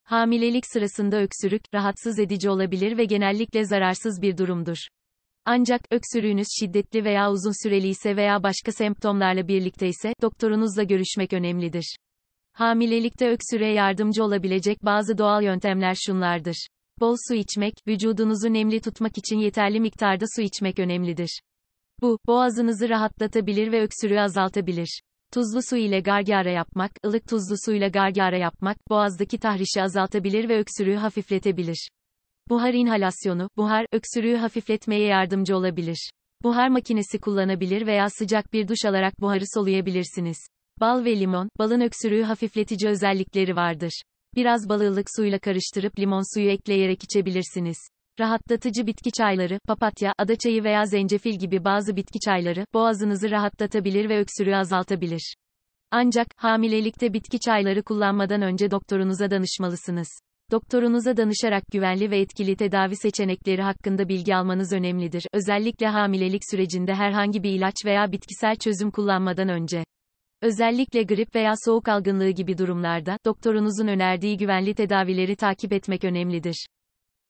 Hamilelik sırasında öksürük, rahatsız edici olabilir ve genellikle zararsız bir durumdur. Ancak, öksürüğünüz şiddetli veya uzun süreli ise veya başka semptomlarla birlikte ise, doktorunuzla görüşmek önemlidir. Hamilelikte öksürüğe yardımcı olabilecek bazı doğal yöntemler şunlardır. Bol su içmek, vücudunuzu nemli tutmak için yeterli miktarda su içmek önemlidir. Bu, boğazınızı rahatlatabilir ve öksürüğü azaltabilir. Tuzlu su ile gargara yapmak, ılık tuzlu suyla gargara yapmak, boğazdaki tahrişi azaltabilir ve öksürüğü hafifletebilir. Buhar inhalasyonu, buhar, öksürüğü hafifletmeye yardımcı olabilir. Buhar makinesi kullanabilir veya sıcak bir duş alarak buharı soluyabilirsiniz. Bal ve limon, balın öksürüğü hafifletici özellikleri vardır. Biraz balı ılık suyla karıştırıp limon suyu ekleyerek içebilirsiniz. Rahatlatıcı bitki çayları, papatya, adaçayı veya zencefil gibi bazı bitki çayları, boğazınızı rahatlatabilir ve öksürüğü azaltabilir. Ancak, hamilelikte bitki çayları kullanmadan önce doktorunuza danışmalısınız. Doktorunuza danışarak güvenli ve etkili tedavi seçenekleri hakkında bilgi almanız önemlidir, özellikle hamilelik sürecinde herhangi bir ilaç veya bitkisel çözüm kullanmadan önce. Özellikle grip veya soğuk algınlığı gibi durumlarda, doktorunuzun önerdiği güvenli tedavileri takip etmek önemlidir.